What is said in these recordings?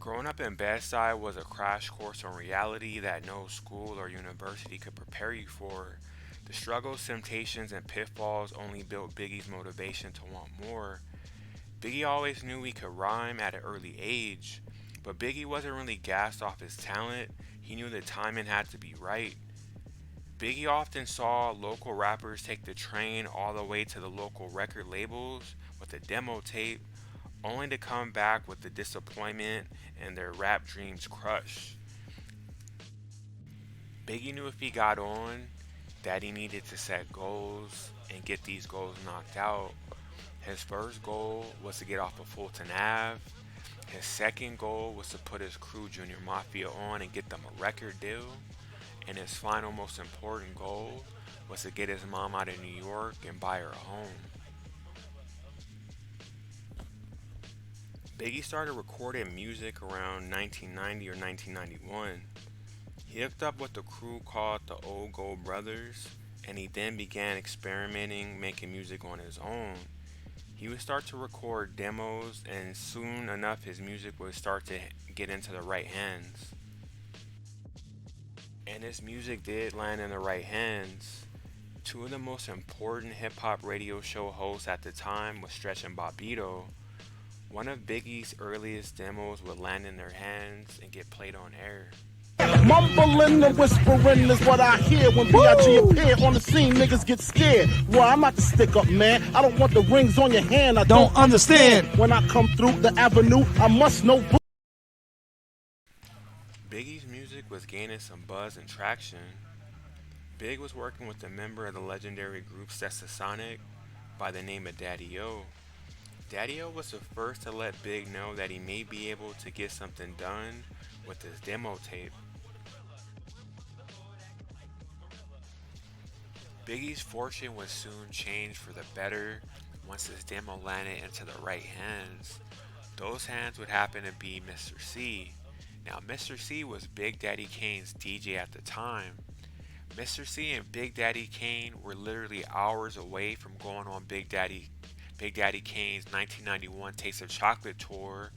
Growing up in Bedside was a crash course on reality that no school or university could prepare you for. The struggles, temptations, and pitfalls only built Biggie's motivation to want more. Biggie always knew he could rhyme at an early age, but Biggie wasn't really gassed off his talent. He knew the timing had to be right. Biggie often saw local rappers take the train all the way to the local record labels with a demo tape, only to come back with the disappointment and their rap dreams crushed. Biggie knew if he got on, that he needed to set goals and get these goals knocked out. His first goal was to get off of Fulton Ave. His second goal was to put his crew Junior Mafia on and get them a record deal. And his final most important goal was to get his mom out of New York and buy her a home. Biggie started recording music around 1990 or 1991. He hooked up with a crew called the Old Gold Brothers, and he then began experimenting making music on his own. He would start to record demos, and soon enough his music would start to get into the right hands. And his music did land in the right hands. Two of the most important hip hop radio show hosts at the time was Stretch and Bobbito. One of Biggie's earliest demos would land in their hands and get played on air. Mumbling and whispering is what I hear when B.I.G. appear on the scene. Niggas get scared. Well, I'm not the stick up man. I don't want the rings on your hand. I don't understand. When I come through the avenue, I must know. Biggie's music was gaining some buzz and traction. Big was working with a member of the legendary group Sonic by the name of Daddy O. Daddy O was the first to let Big know that he may be able to get something done with his demo tape. Biggie's fortune would soon change for the better once his demo landed into the right hands. Those hands would happen to be Mr. C. Now, Mr. C was Big Daddy Kane's DJ at the time. Mr. C and Big Daddy Kane were literally hours away from going on Big Daddy Kane's 1991 Taste of Chocolate tour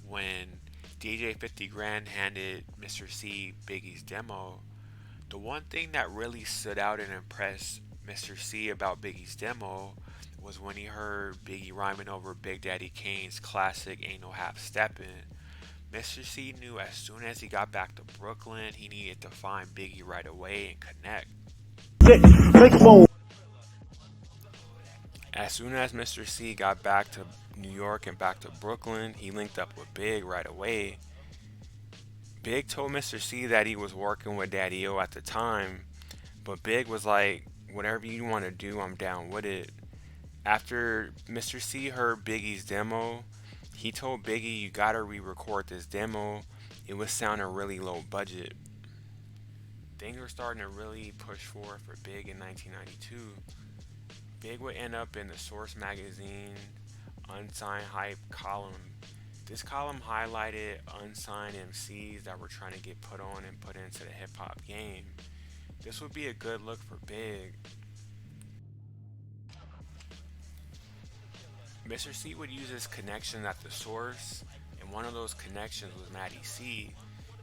when DJ 50 Grand handed Mr. C Biggie's demo. The one thing that really stood out and impressed Mr. C about Biggie's demo was when he heard Biggie rhyming over Big Daddy Kane's classic Ain't No Half Steppin'. Mr. C knew as soon as he got back to Brooklyn, he needed to find Biggie right away and connect. As soon as Mr. C got back to New York and back to Brooklyn, he linked up with Big right away. Big told Mr. C that he was working with Daddy O at the time, but Big was like, whatever you want to do, I'm down with it. After Mr. C heard Biggie's demo, he told Biggie, you gotta re-record this demo. It was sounding really low budget. Things were starting to really push forward for Big in 1992. Big would end up in the Source magazine Unsigned Hype column. This column highlighted unsigned MCs that were trying to get put on and put into the hip hop game. This would be a good look for Big. Mr. C would use his connection at the Source, and one of those connections was Matty C.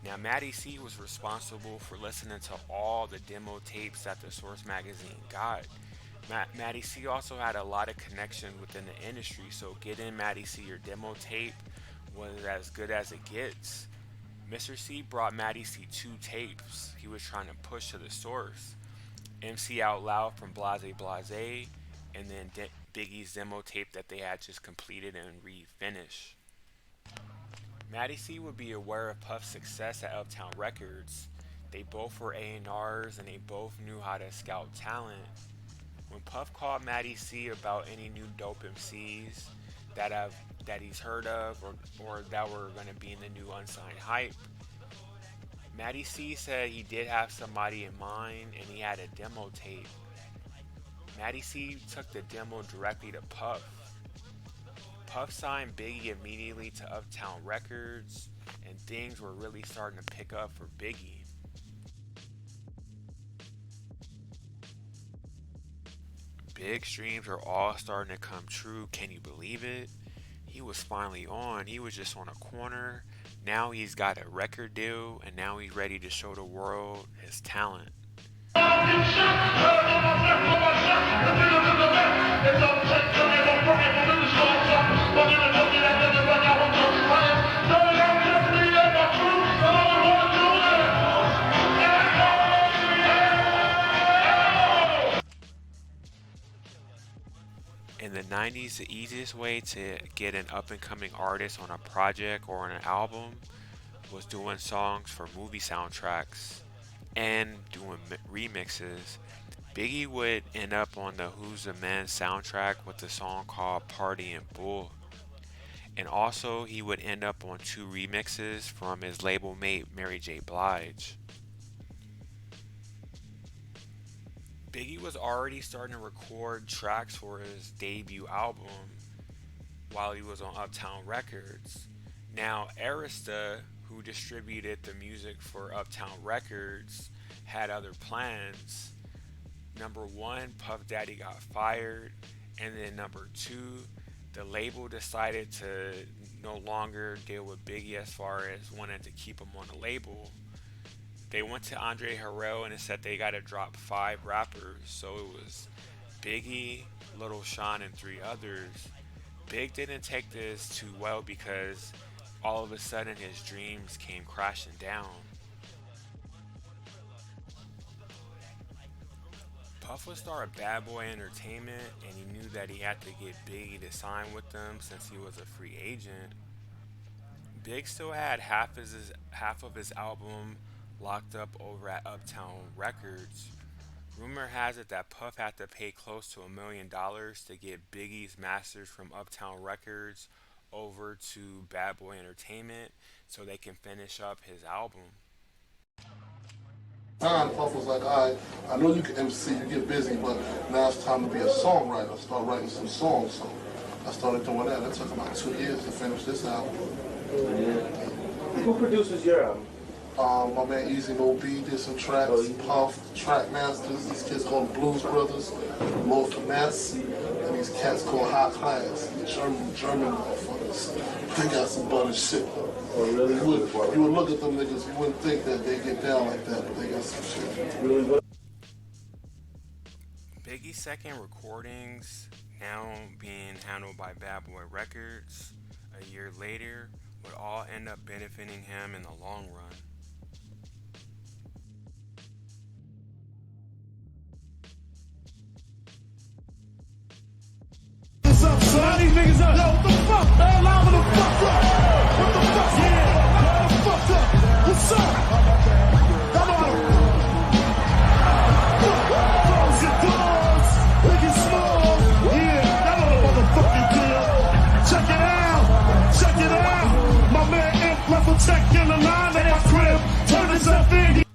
Now, Matty C was responsible for listening to all the demo tapes that the Source magazine got. Matty C also had a lot of connections within the industry, so getting Matty C your demo tape was as good as it gets. Mr. C brought Matty C two tapes he was trying to push to the Source. MC Out Loud from Blase Blase, and then Biggie's demo tape that they had just completed and refinished. Matty C would be aware of Puff's success at Uptown Records. They both were A&Rs and they both knew how to scout talent. When Puff called Matty C about any new dope MCs that he's heard of or that were going to be in the new Unsigned Hype, Matty C said he did have somebody in mind and he had a demo tape. Matty C took the demo directly to Puff. Puff signed Biggie immediately to Uptown Records, and things were really starting to pick up for Biggie. Big's dreams are all starting to come true. Can you believe it? He was finally on. He was just on a corner. Now he's got a record deal, and now he's ready to show the world his talent. In the 90s, the easiest way to get an up and coming artist on a project or on an album was doing songs for movie soundtracks and doing remixes. Biggie would end up on the Who's the Man soundtrack with a song called Party and Bull. And also, he would end up on two remixes from his label mate Mary J. Blige. Biggie was already starting to record tracks for his debut album while he was on Uptown Records. Now, Arista, who distributed the music for Uptown Records, had other plans. Number one, Puff Daddy got fired, and then number two, the label decided to no longer deal with Biggie as far as wanting to keep him on the label. They went to Andre Harrell and it said they got to drop 5 rappers, so it was Biggie, Little Sean, and 3 others. Big didn't take this too well because all of a sudden his dreams came crashing down. Puff would start Bad Boy Entertainment, and he knew that he had to get Biggie to sign with them since he was a free agent. Big still had half of his album locked up over at Uptown Records. Rumor has it that Puff had to pay close to $1 million to get Biggie's masters from Uptown Records over to Bad Boy Entertainment so they can finish up his album. Puff was like, all right, I know you can MC, you get busy, but now it's time to be a songwriter. Start writing some songs. So I started doing that. It took about 2 years to finish this album. Who produces your album? My man Easy No B did some tracks. Puff, Track Masters, these kids called Blues Brothers, Lord Finesse, and these cats called High Class, German motherfuckers. They got some butter shit. Oh, really? You would look at them niggas, you wouldn't think that they get down like that, but they got some shit. Really? Biggie's second recordings, now being handled by Bad Boy Records a year later, would all end up benefiting him in the long run. What's up, son? These niggas up. Yo, what the fuck, man? Line with the fuck up. What the fuck? Yeah. Line the fuck up. What's up? Come on. Close your doors. Make it small. Yeah, that know the motherfucking deal. Check it out. Check it out. My man Imp left a check in the line at my crib. Turn himself in.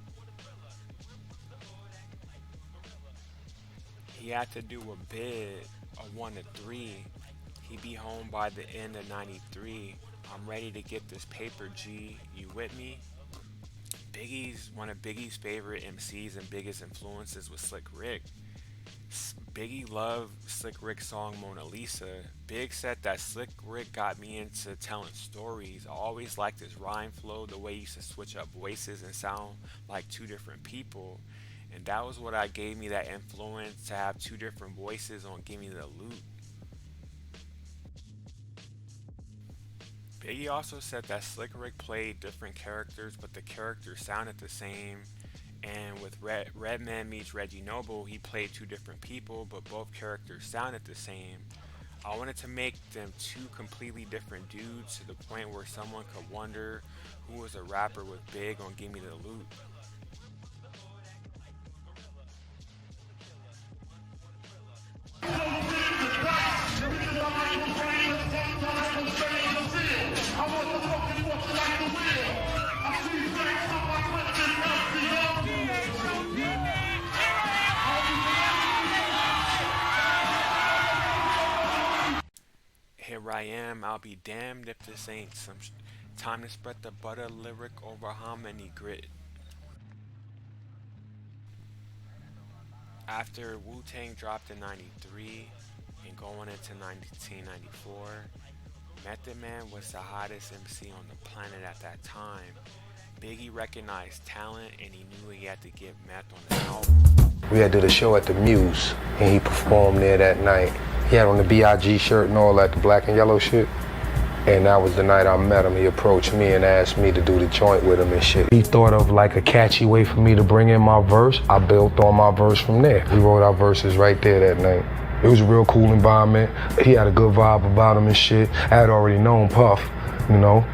He had to do a bid, a 1-3. He be home by the end of 93. I'm ready to get this paper, G. You with me? One of Biggie's favorite MCs and biggest influences was Slick Rick. Biggie loved Slick Rick's song Mona Lisa. Big said that Slick Rick got me into telling stories. I always liked his rhyme flow, the way he used to switch up voices and sound like 2 different people. And that was what gave me that influence to have 2 different voices on Gimme the Loot. Biggie also said that Slick Rick played different characters, but the characters sounded the same. And with Redman meets Reggie Noble, he played 2 different people, but both characters sounded the same. I wanted to make them 2 completely different dudes to the point where someone could wonder who was a rapper with Big on Gimme the Loot. Here I am, I'll be damned if this ain't some time to spread the butter lyric over how many grit. After Wu-Tang dropped in 93 and going into 1994, Method Man was the hottest MC on the planet at that time. Biggie recognized talent and he knew he had to get Meth on the album. We had did a show at the Muse and he performed there that night. He had on the B.I.G shirt and all that, the black and yellow shit. And that was the night I met him. He approached me and asked me to do the joint with him and shit. He thought of like a catchy way for me to bring in my verse. I built on my verse from there. We wrote our verses right there that night. It was a real cool environment. He had a good vibe about him and shit. I had already known Puff, you know,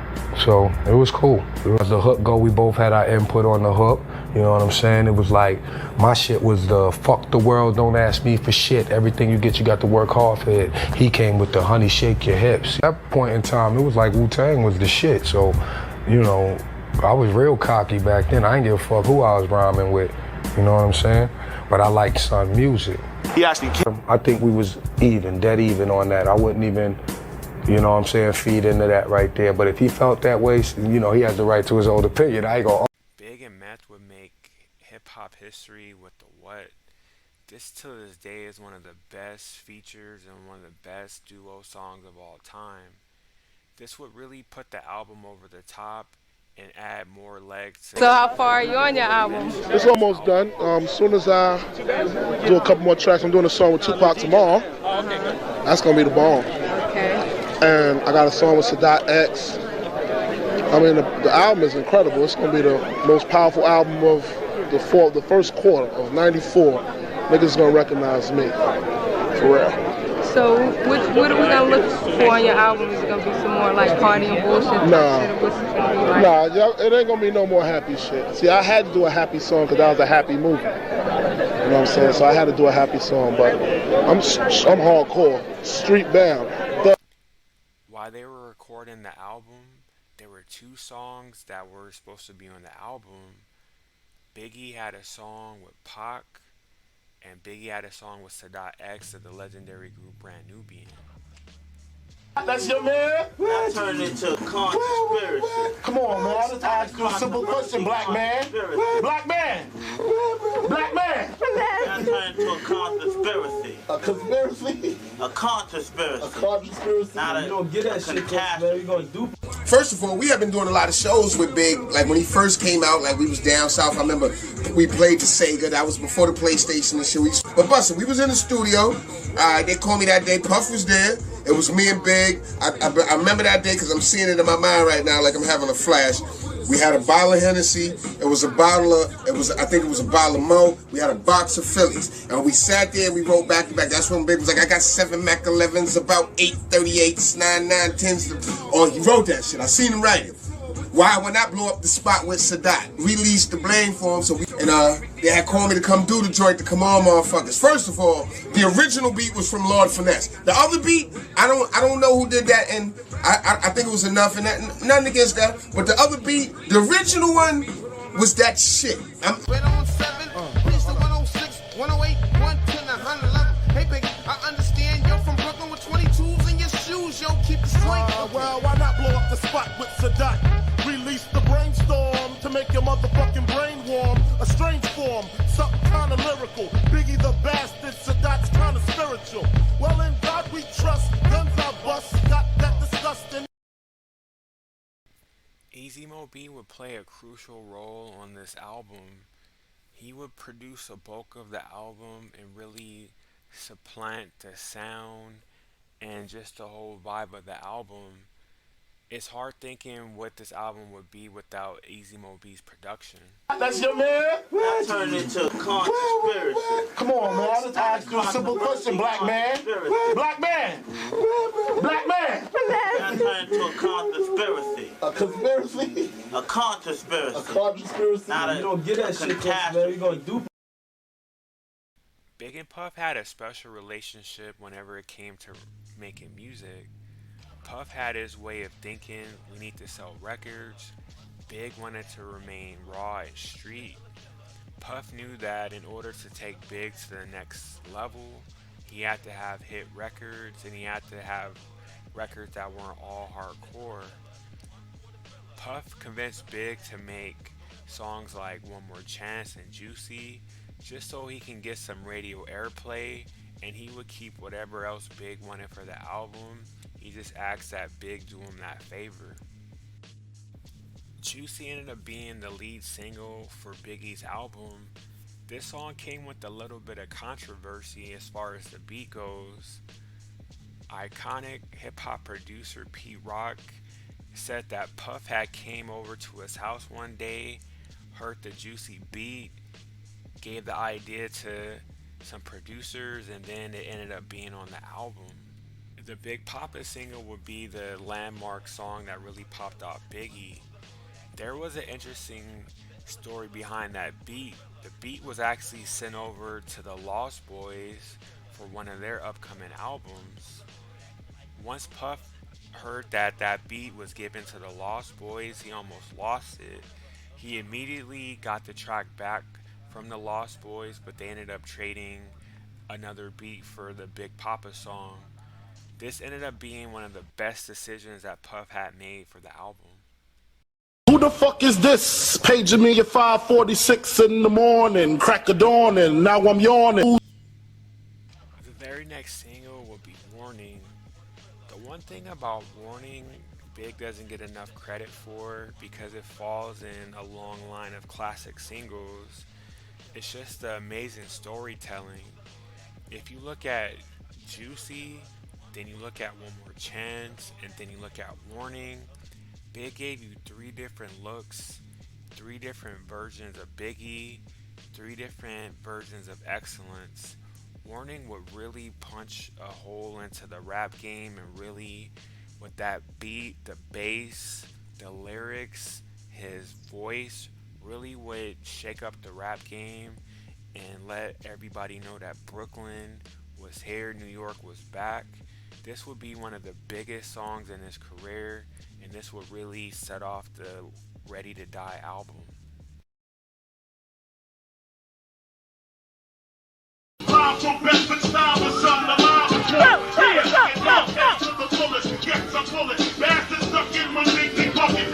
so it was cool. As the hook go, we both had our input on the hook. You know what I'm saying? It was like, my shit was the fuck the world, don't ask me for shit. Everything you get, you got to work hard for it. He came with the honey, shake your hips. At that point in time, it was like Wu-Tang was the shit. So, you know, I was real cocky back then. I didn't give a fuck who I was rhyming with. You know what I'm saying? But I liked Son music. He actually I think we was even, dead even on that. I wouldn't even, you know what I'm saying, feed into that right there. But if he felt that way, you know, he has the right to his own opinion. I ain't gonna. Big and Meth would make hip-hop history with the What. This to this day is one of the best features and one of the best duo songs of all time. This would really put the album over the top and add more legs. So how far are you on your album? It's almost done. As soon as I do a couple more tracks, I'm doing a song with Tupac tomorrow. That's gonna be the bomb. Okay. And I got a song with Sadat X. I mean, the album is incredible. It's gonna be the most powerful album of the first quarter of '94. Niggas gonna recognize me, for real. So what are we gonna look for on your album? Is it gonna be some more like party and bullshit? Nah. What's it gonna be like? Nah, it ain't gonna be no more happy shit. See, I had to do a happy song because that was a happy movie. You know what I'm saying? So I had to do a happy song, but I'm hardcore, street bound. While they were recording the album, there were two songs that were supposed to be on the album. Biggie had a song with Pac, and Biggie had a song with Sadat X of the legendary group Brand Nubian. That's your man? That turned into a conspiracy. Come on, man. I just asked you a simple question, black man. Black man. Black man. That turned into a conspiracy. A conspiracy? A conspiracy. A conspiracy? Not a, You don't get that shit, man. You gonna do. First of all, we have been doing a lot of shows with Big. Like when he first came out, like we was down south. I remember we played the Sega. That was before the PlayStation and shit. But bustin', we was in the studio. They called me that day. Puff was there. It was me and Big. I remember that day because I'm seeing it in my mind right now, like I'm having a flash. We had a bottle of Hennessy. It was a bottle of, I think it was a bottle of Mo. We had a box of Phillies. And we sat there and we wrote back to back. That's when Big was like, I got 7 Mac 11s, about 8 38s, 9 10s. Oh, he wrote that shit. I seen him write it. Why when I blew up the spot with Sadat, released the blame for him, they had called me to come do the joint to come on motherfuckers. First of all, the original beat was from Lord Finesse. The other beat, I don't know who did that, and I think it was enough, and that, nothing against that. But the other beat, the original one, was that shit. Red on 7, please to 106, 108, 110, 111. Hey, big, I understand you're from Brooklyn with 22s in your shoes. Yo, keep the swing. Well, why not blow up the spot with Sadat? Release the brainstorm to make your motherfucking brain warm. A strange form, something kinda lyrical. Biggie the bastard, Sadat's kinda spiritual. Well, in God we trust, guns I bust, got that disgusting. Easy Mo B would play a crucial role on this album. He would produce a bulk of the album and really supplant the sound and just the whole vibe of the album. It's hard thinking what this album would be without Easy Mo B's production. That's your man? that turned into a conspiracy. Come on, man. I just asked you a simple question, black man. Black man. Black man. That turned into a conspiracy. A conspiracy? A conspiracy. A conspiracy? Not a, You don't get that shit, man. You gonna do. Big and Puff had a special relationship whenever it came to making music. Puff had his way of thinking, we need to sell records. Big wanted to remain raw and street. Puff knew that in order to take Big to the next level, he had to have hit records and he had to have records that weren't all hardcore. Puff convinced Big to make songs like One More Chance and Juicy just so he can get some radio airplay, and he would keep whatever else Big wanted for the album He just asked that Big do him that favor. Juicy ended up being the lead single for Biggie's album. This song came with a little bit of controversy as far as the beat goes. Iconic hip hop producer P Rock said that Puff had came over to his house one day, heard the Juicy beat, gave the idea to some producers, and then it ended up being on the album. The Big Poppa single would be the landmark song that really popped off Biggie. There was an interesting story behind that beat. The beat was actually sent over to the Lost Boys for one of their upcoming albums. Once Puff heard that that beat was given to the Lost Boys, he almost lost it. He immediately got the track back from the Lost Boys, but they ended up trading another beat for the Big Poppa song. This ended up being one of the best decisions that Puff had made for the album. Who the fuck is this? Paging me at 5:46 in the morning, crack of dawning, now I'm yawning. The very next single will be Warning. The one thing about Warning, Big doesn't get enough credit for because it falls in a long line of classic singles. It's just the amazing storytelling. If you look at Juicy, then you look at One More Chance, and then you look at Warning, Big gave you three different looks, three different versions of Biggie, three different versions of excellence. Warning would really punch a hole into the rap game, and really, with that beat, the bass, the lyrics, his voice really would shake up the rap game and let everybody know that Brooklyn was here, New York was back. This would be one of the biggest songs in his career, and this would really set off the Ready to Die album.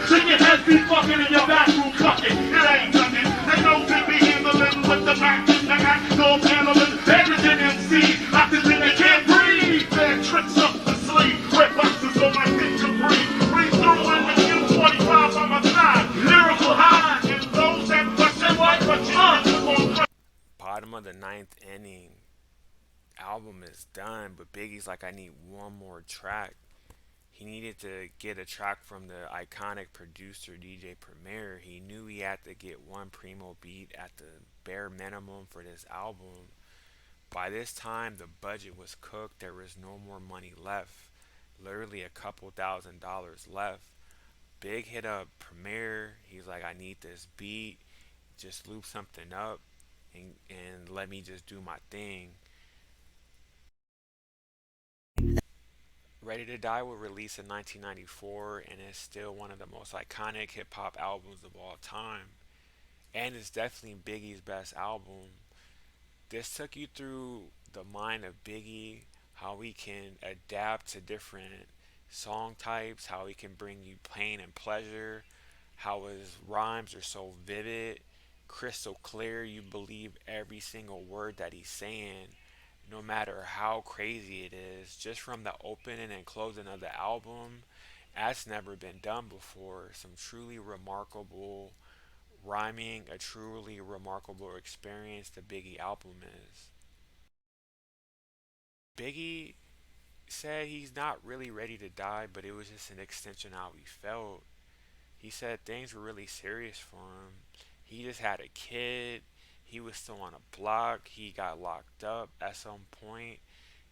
Chicken heads be fucking in your bathroom fucking. It ain't nothing. They know to be handling with the Mac in the act. No handling everything MC. Oxygen they can't breathe. Bad tricks up the sleeve. Red boxes on my dick to breathe. Breathe through in the U-25 on my side. Lyrical high. And those that question what you Bottom of the ninth inning. Album is done, but Biggie's like, I need one more track. He needed to get a track from the iconic producer DJ Premier. He knew he had to get one primo beat at the bare minimum for this album. By this time, the budget was cooked. There was no more money left. Literally a couple $1,000s left. Big hit up Premier. He's like, I need this beat. Just loop something up and let me just do my thing. Ready to Die was released in 1994 and is still one of the most iconic hip hop albums of all time. And it's definitely Biggie's best album. This took you through the mind of Biggie, how he can adapt to different song types, how he can bring you pain and pleasure, how his rhymes are so vivid, crystal clear, you believe every single word that he's saying no matter how crazy it is, just from the opening and closing of the album. That's never been done before. Some truly remarkable rhyming, a truly remarkable experience the Biggie album is. Biggie said he's not really ready to die, but it was just an extension of how he felt. He said things were really serious for him. He just had a kid. He was still on a block. He got locked up at some point.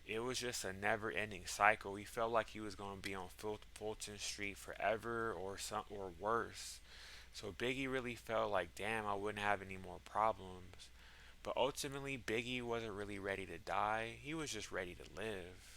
It was just a never-ending cycle. He felt like he was going to be on Fulton Street forever, or worse. So Biggie really felt like, damn, I wouldn't have any more problems. But ultimately, Biggie wasn't really ready to die. He was just ready to live.